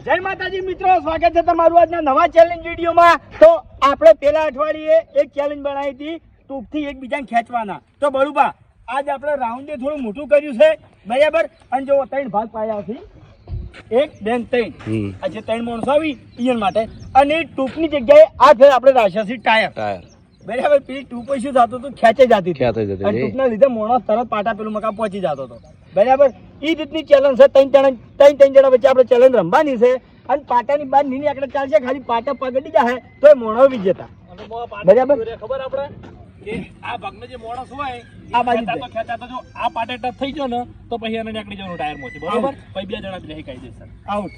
જય માતાજી મિત્રો, સ્વાગત છે તમારું આજના નવા ચેલેન્જ વિડીયોમાં। તો આપણે પેલા અઠવાડિયે એક ચેલેન્જ બનાવી હતી ટૂંકથી એકબીજાને ખેંચવાના। તો બરુબા આજ આપણે રાઉન્ડે થોડું મોટું કર્યું છે, બરાબર। અને જો 3 ભાગ પાડ્યા છે, 1 2 3। આજે 3 માણસો આવી ઈયન માટે, અને ટૂંકની જગ્યાએ આ ફેર આપણે રાખ્યા છે ટાયર, બરાબર। પેલી ટૂંક શું થતું હતું, ખેંચે જતી હતી, અને ટૂંકના લીધે માણસ તરત પાટા પેલું મકા પહોંચી જતો હતો, બરાબર। એ રીતની ચેલેન્જ છે। ત્રણ જણા વચ્ચે આપણે ચેલેન્જ રમવાની છે, અને પાટાની બહાર નીની આંકડે ચાલશે, ખાલી પાટા પગડી જાય તો એ મોણો વિજેતા, બરાબર। ખબર આપણે કે આ ભાગનો જે મોણસ હોય આ બાજુ ખેંચાતો જો આ પાટે ટચ થઈ ગયો ને તો પછી એને નીકળી જવાનું ટાયર માંથી, બરોબર। પછી 2 જણા જ રહે કાયદેસર આઉટ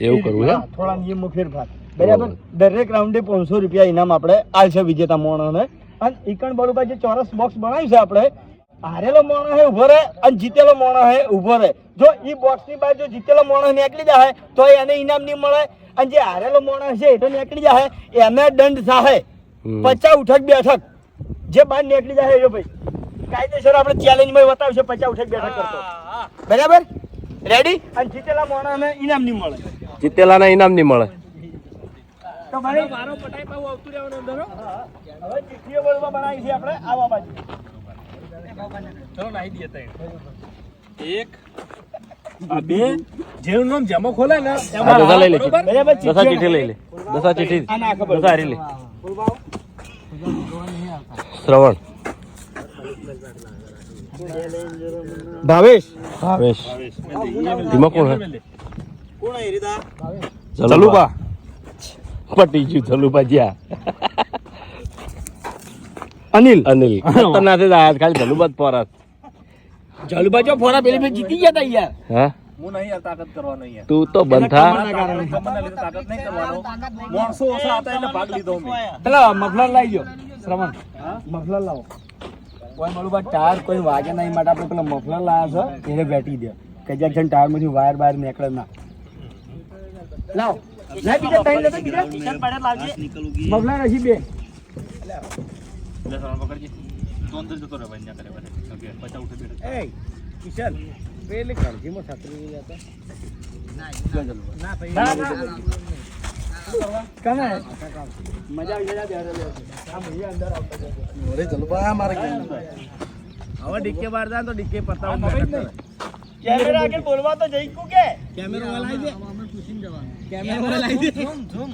એવું કરવું છે। થોડા નિયમો ફેરફાર, બરાબર। દરેક રાઉન્ડે 500 રૂપિયા ઇનામ આપણે આલશે વિજેતા મોણોને। અને ઈકણ બરોબર જે ચોરસ બોક્સ બનાવ્યું છે આપણે, હારેલો મોણો હે ઉભો રહે અને જીતેલો મોણો હે ઉભો રહે। જો ઈ બોક્સ ની બહાર જો જીતેલો મોણો નીકળી જાય તો એને ઇનામ નહીં મળે, અને જે હારેલો મોણો છે એ તો નીકળી જાય એને દંડ થાય 50 ઉઠક બેઠક। જે બહાર નીકળી જાય એ ભાઈ કાયદેસર આપણે ચેલેન્જમાં બતાવશે 50 ઉઠક બેઠક કરતો, બરાબર। રેડી? અને જીતેલા મોણોને ઇનામ નહીં મળે, જીતેલાને ઇનામ નહીં મળે। તો ભાઈ મારો પટાઈ પાવ આવતું રહેવાનું અંદર હો। હવે ચીઠીઓ બોલવા બનાવી છે આપણે આવા બાજુ। ચલો નાહી દઈએ તઈ 1 2 જેનું નામ જમો ખોલે ને આ દસા લઈ લે, બરાબર। દસા ચીઠી લઈ લે, દસા ચીઠી, દસા હારી લે। શ્રવણ, ભાવેશ, ભાવેશ, ધીમા કોણ હે? કોણ હે રીદા? જલુબા, પટી ગયું જલુબા જ્યાં। અનિલ, અનિલ ખતરનાક જ આયા, ખાલી જલુબા જ પોરાત। જલુબા જો ફોરા પેલી ફેર જીતી ગયા તા યાર। હા, હું નહીં યાર તાકાત કરવાનો યાર, તું તો બંધા। કમરના લીધે તાકાત નહીં કરવાનો। માણસો ઓછા હતા એટલે ભાગ લીધો મેં। પેલા મફલર લાવી દો, શ્રવણ મફલર લાવો। કોઈ મારું બા ટાયર કોઈ વાગે નહીં માટે આપણે પેલા મફલર લાવ્યા છે એને બેઠી દે, કે જ્યાં છે ટાયર માંથી વાયર બહાર નીકળે ના। લાવો ના બીજા ટાઈમ લેતો બીજા કિશન પડે લાવજે મફલર હજી 2 લે સર પકડજી તો અંદર જતો રહે ભાઈ ન્યા કરે ભાઈ ઓકે 50 ઉઠે બેઠે એ કિશન પેલે કણજીમાં છાત્રી જતા ના ભાઈ ના કને મજા આવી જાય બેરે આ ભૈયા અંદર આવતા જશે ઓરે જલબા મારે હવે ડીકે બાર જા તો ડીકે પતાવ કેમેરા આગળ બોલવા તો જઈ કુ કે કેમેરા વાળા આવી દે પૂછીને જવાનું કેમેરા વાળા લાવી દે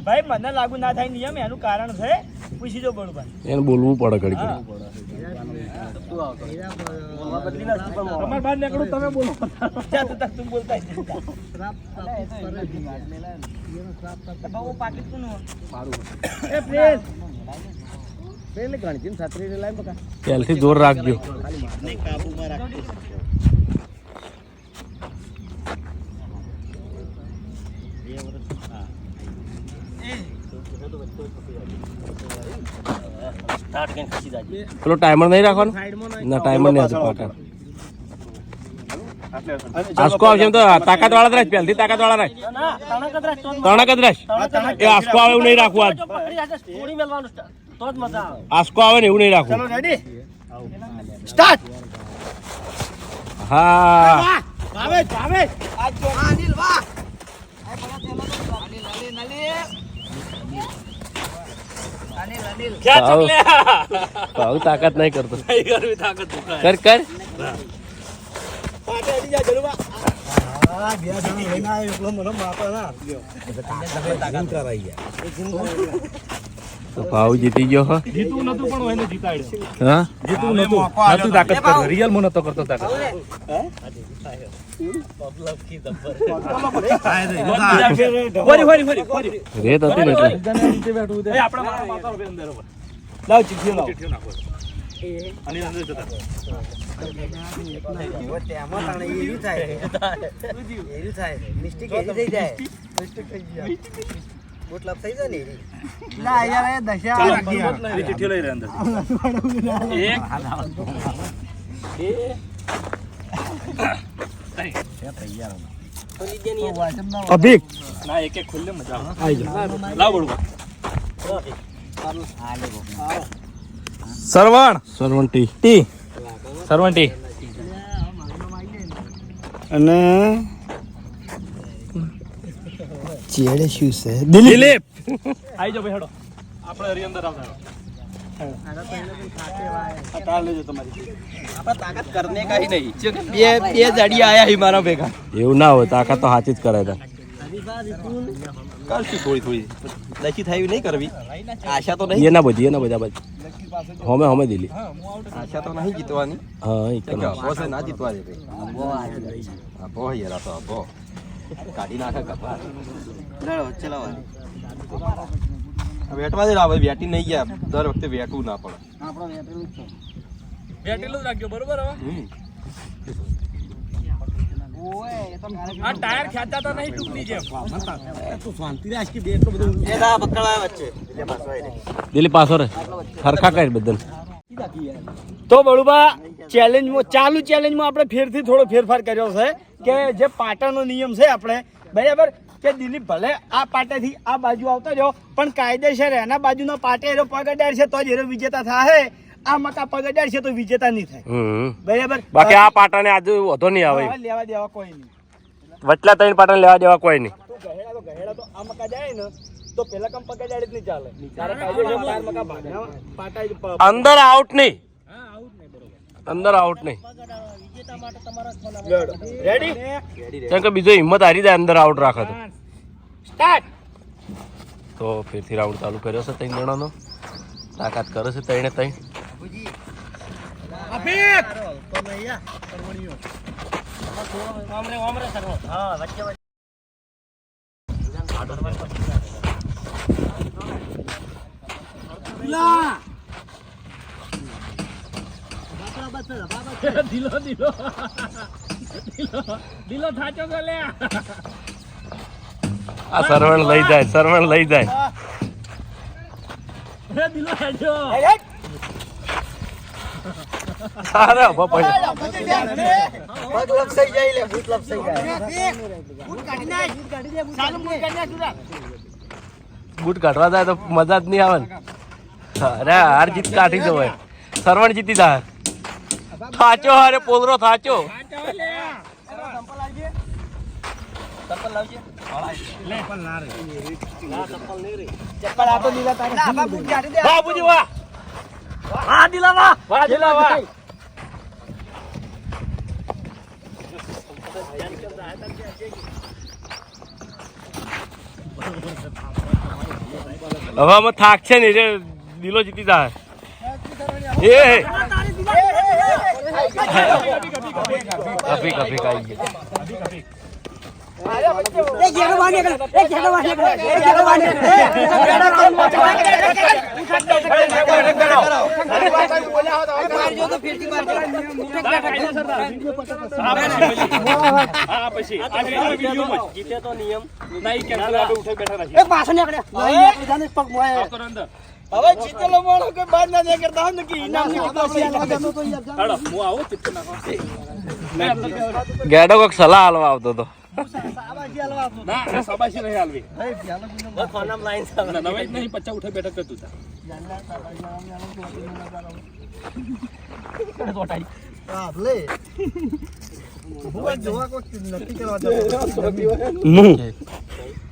ભાઈ મને લાગુ ના થાય નિયમ એનું કારણ છે પૂછી જો બળબા એને બોલવું પડે ઘડી ઘડી। તમાર બહાર નીકળો તમે બોલો જા તો તું બોલતા જ બાબુ પાકીટ કોનું મારું એ પ્લીઝ પેલે ગણજીમ છત્રી લાઈ બકા પહેલથી જોર રાખજો। ને કાબુમાં રાખજો। પેલો ટાઈમર નહીં રાખવાનો ના, ટાઈમર નહીં હતું પાટા। આસ્કો આવશે એમ તો તાકાત વાળા જ રાખ, પહેલથી તાકાત વાળા રાખ, તણક જ રાખ। એ આસ્કો આવે એવું નહીં રાખવું આજ, આસ્કો આવે ને એવું નહીં રાખવું। ચલો રેડી સ્ટાર્ટ। હા, ભાવેશ ભાવેશ આજ જો અનિલ વાહ ભાવ તાકાત નહીં કરતો, નહીં કરવી તાકાત કર કર। પાટે અડી જા જલવા આ બે જણા લઈને આવ્યો એકલો મને માપા ના લ્યો તાકાત કરાઈ ગયા। તો ભાવ જીતી ગયો હો। જીતું નતું પણ એને જીતાડ્યો। હા, જીતું નતું તાકાત કરતો, રિયલ માં નતો કરતો તાકાત। રેત હતી ને એટલે એ આપણે મારા માથા ઉપર અંદર ઉપર લાવ ચીઠી લાવ ચીઠીઓ નાખો અને અંદર જતા તેમાં તાણે એવી થાય એવી થાય મિસ્ટેક એવી થઈ જાય મિસ્ટેક થઈ જાય બોટલા થઈ જાય ને ના યાર એ દશા એ ચીઠીઓ લઈ રહ્યા અંદર અભિક ના એક એક ખુલ્લે મજા આવે લાવ બોલવા સરવણ, સરવણ ટી સરવંટી અને ચેડે શું છે દિલીપ આઈ જાઓ ભાઈ હેડો આપણે હરી અંદર આવતા ताकत करने का ही नहीं ये जड़ी आया ही मारा बेगा એવું ના હોય તાકાત તો સાચી જ કરાય તા करती थोड़ी थोड़ी लकी थाई नहीं करवी आशा तो नहीं એ ના બધી બાજુ હોમે હોમે દિલી आशा तो नहीं जीतवानी હા એક क्या अबो से ना जीतवा दे अबो यार तो अबो गाड़ी नाखा कपा चलावा વેટવા દે ભાઈ વેટી નહીં ગયા દર વખતે વેટવું ના પડે બેટેલું જ રાખજો બરોબર હવે આ ટાયર ખેંચાતા નહીં ટૂંકની જેમ દિલી પાછો રે હરખા કર બદલ તો બળુબા ચાલુ ચેલેન્જમાં આપણે ફેરથી થોડો ફેરફાર કર્યો છે કે જે પાટાનો નિયમ છે આપણે બરાબર કે દિલીપ ભલે આ પાટેથી આ બાજુ આવતા રહ્યો પણ કાયદેસર એના બાજુનો પાટે એનો પગ અડાડશે તો જ એનો વિજેતા થાય આ મકા પગ અડાડશે તો વિજેતા નહીં થાય બરાબર બાકી આ પાટાને આજે વધો નહીં આવે લેવા દેવા કોઈ નહીં વચલા ત્રણ પાટાને લેવા દેવા કોઈ નહીં ગહેડા તો આ મકા જાય ને તો પેલા કમ પગ અડાડે જ નહીં ચાલે તારા કાયદેસર બાર મકા ભાગના પાટા અંદર આઉટ નહીં અંદર આઉટ નહીં રેડી કેમ કે બીજો હિંમત હારી જાય અંદર આઉટ રાખે સ્ટાર્ટ તો ફેરથી રાઉન્ડ ચાલુ કર્યો છે ત્રણ જણાનો તાકાત કરે છે ત્રણે ત્રણ અભિક દિલો થાચો તો લે આ સરવણ લઈ જાય દિલો થાચો અરે બાપા બૂટ કાઢવા જાય તો મજા જ નહીં આવે ને અરે હાર જીત કાઢી જવાય સરવણ જીતી જાય થાચો અરે પોલરો થાચો બાબુજી વાહ હા દિલાવા વાહ દિલા વાહ હવે અમે થાક છે ને એટલે દિલો જીતી જાય એ કભી કભી કાઈ જીતે તો નિયમ નહીં કેન્સલ આપણે ઉઠી બેઠા રહીએ હવે જીતેલો માણસ કોઈ બાદ ના દે કરતા હોય ને કે ઇનામ ની હાલો હું આવું ચિત્ત નાખો ગેડો કોક સલાહ હાલવા આવતો હતો ના સબાશી નહીં હાલવી નવે જ નહીં 50 ઉઠે બેઠક કરતું હતા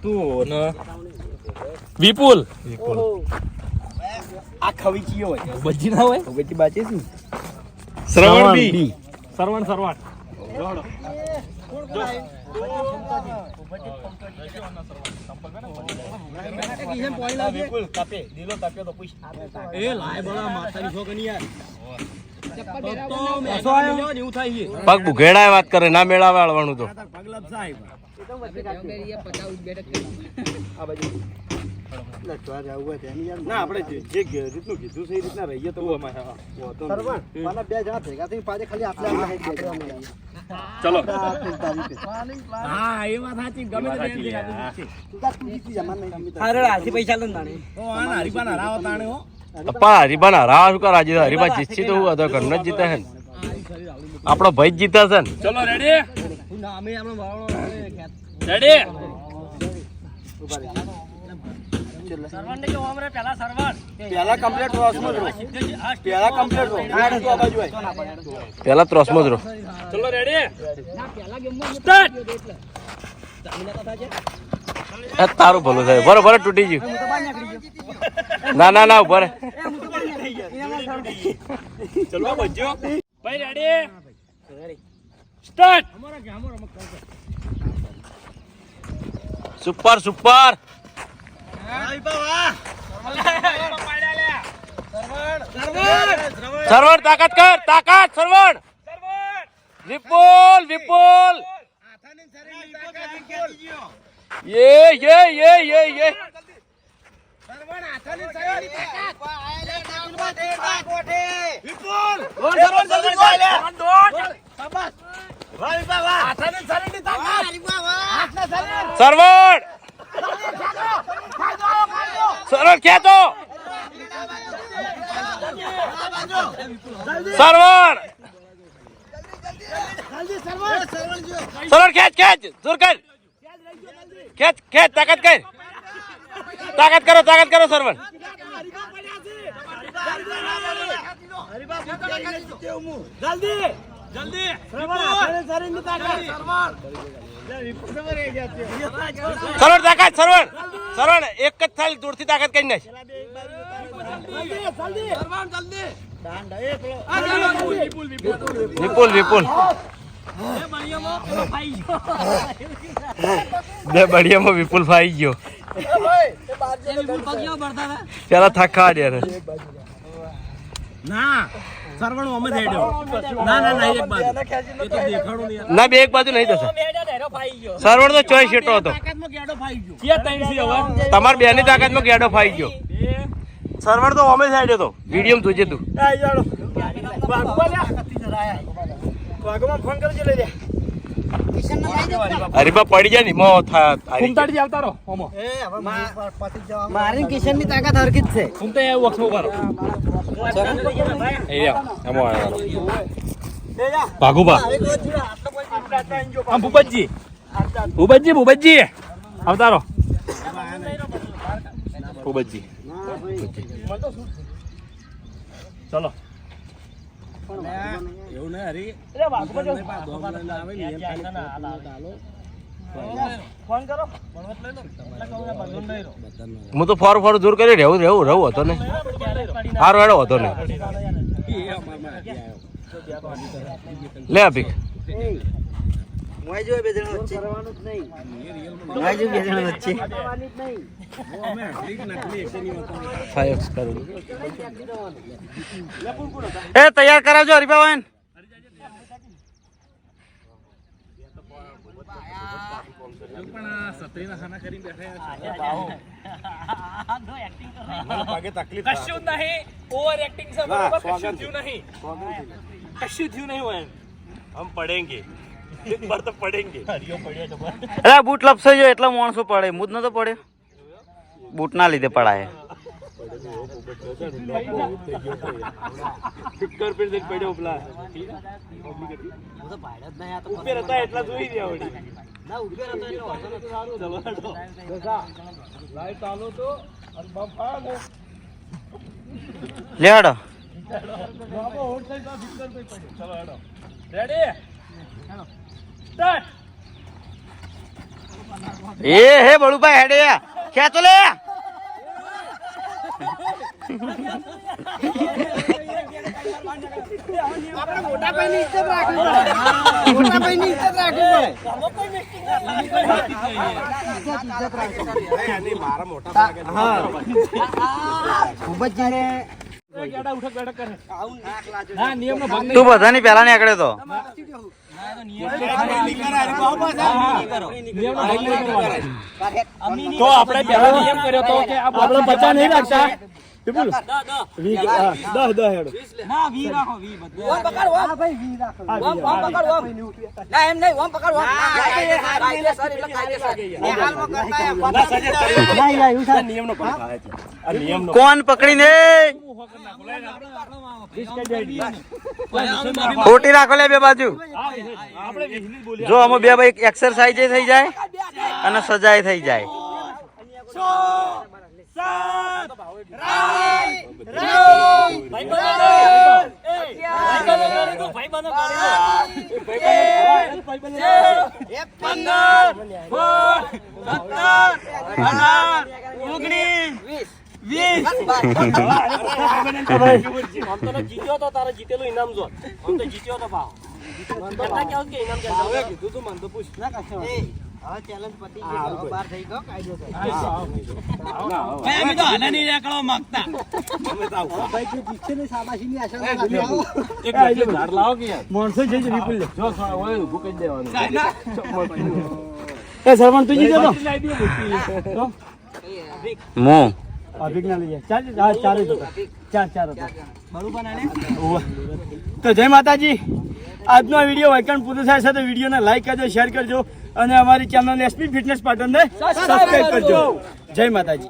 તું વિપુલ આ ખવીચીઓ હોય બજી ના હોય ખવીચી બાચી છે શ્રવણ બી સરવણ વિપુલ કાપે દિલો કાપ્યો તો પૂછ એ લાય બળા માથાની છોકની યાર એવું થાય છે પગ ભૂખેડાય વાત કરે ના મેળાવે આળવાનું તો પગલબ સાહેબ ના આપણે જે રીતનું કીધું છે એ રીતના રહીએ તો બે જણા ભેગા થઈ પાછે ખાલી ચલો હા એ વાત સાચી ગમે તે હરીબા ના હરાવા શું કરા જીતે હરીબા જીતશે તો હું હતો ઘરનો જ જીતે છે ને આપણો ભાઈ જ જીતે છે ને ચલો રેડી રેડી પેલા કમ્પ્લીટ રોસમાં જ રહો પેલા કમ્પ્લીટ રહો આ બાજુ આય પેલા ત્રોસમાં જ રહો ચલો રેડી સ્ટાર્ટ તારું ભલું થાય બરોબર તૂટી ગયું ના ના ના ઉભા રે ચલો બજો ભાઈ રેડી સ્ટાર્ટ સુપર સુપર સરવણ તાકાત કર તાકાત સરવણ વિપુલ વિપુલ ये सरवण सरवण खेचो सरवण सरवण खेच खेच जोर कर खेच खेच ताकत करो सरवण જલ્દી સરવણ તાકાત સરવણ એક જ થાળી દૂરથી તાકાત કરી નાખ વિપુલ વિપુલ બે બળિયામાં વિપુલ ફાઈ ગયો પેલા થકા દે ના સરવણ અમે થઈ ગયો ના એક બાજુ એ તો દેખાડો નહીં ના બે એક બાજુ નહીં થશે સરવણ તો ચોઈસ શેટો હતો તમાર બે ની તાકાત માં ગેડો ફાઈ ગયો સરવણ તો અમે સાઈડ હતો વિડીયો જોજે તું ફોન કરજો લઈ લે હરીબા પડી જાય ને મો કુમતાડી આવતા રહો ઓમો મારી કિશન ની તાકાત હરકી જ છે કુમતા એ વક્ષ ઉપર ભાગુબા આમ ભૂપતજી આવતા રહો ભૂપતજી ચલો એવું ના હરી ફોન કરો હું તો ફોર જોર કરી રહેવું હતો ને હારો હેડો હતો ને લે અભિક મોય જો બે જણ વચ્ચે મોય જો બે જણ વચ્ચે 5x કરું એ તૈયાર કરાવજો હરીભાઈ કશું નહીં ઓવર એક્ટિંગ છે બરાબર કશું થયું નહીં હોય હમ પડેંગે એક બાર તો પડેંગે અરે બૂટ લપસે જો એટલા માણસો પડે મુદ નતો પડે બૂટ ના લીધે પડાય ફિકર પર દેખ પડ્યો પેલા ઉપર હતા એટલા જોઈ રહ્યા વળી ના ઉપર હતા એટલે વાતો નતો સારું જવાડો લાઈટ ચાલો તો અને બમ ફાડો લે હડો બાબો હોટ સાઈડ માં ફિકર પર પડ્યો ચલો હેડો રેડી સ્ટાર્ટ એ હે બળુભાઈ હેડે ખેંચો લે આપણે મોટા ભાઈ ની ઇજ્જત રાખવી પડે મોટા ભાઈ ની ઇજ્જત રાખવી પડે મારા મોટા ભાગે ખૂબ જ જાણે ના નિયમનો ભાગ તું બધાની પહેલા ને આકડે તો તો આપણે પહેલા નિયમ કર્યો તો કે આપણે 50 નહીં રાખતા વિપુલ 10 હેડો ના વી રાખો વી બધું ઓમ પકડ ઓમ હા ભાઈ વી રાખો ઓમ પકડ ઓમ ના એમ નહીં ઓમ પકડ ઓમ કાયદેસર એટલે કાયદેસર એ હાલમાં કરતા નિયમનો પણ થાય છે આ નિયમનો કોણ પકડીને ખોટી રાખો લે બે બાજુ જો અમે બે ભાઈ એક્સરસાઇઝ થઈ જાય અને સજાય થઈ જાય જીત્યો તો તારે જીતેલું ઇનામ જો આમ તો જીત્યો તો ભાવ કેટલા કેવું કે ઇનામ હવે કીધું તું મને તો પૂછ હવે ચેલેન્જ પતી ગઈ હવે બહાર થઈ ગયો કાયદો અમે તો હાલે નહીં રેકડો માંગતા એક ઝાડ લાવો કે યાર માણસો જઈ જ વિપુલ લે જો ઓય ઊભું કરી દેવાનું એ સરવણ તું જીત્યો તો મો અભિક ના લઈ ચાલ ચાર જ હતા ચાર હતા તો જય માતાજી આજનો આ વિડીયો વાયકણ પૂરો થાય છે તો વિડીયોને લાઈક કરજો શેર કરજો અને અમારી ચેનલ એસપી ફિટનેસ પાટણને સબસ્ક્રાઇબ કરજો જય માતાજી.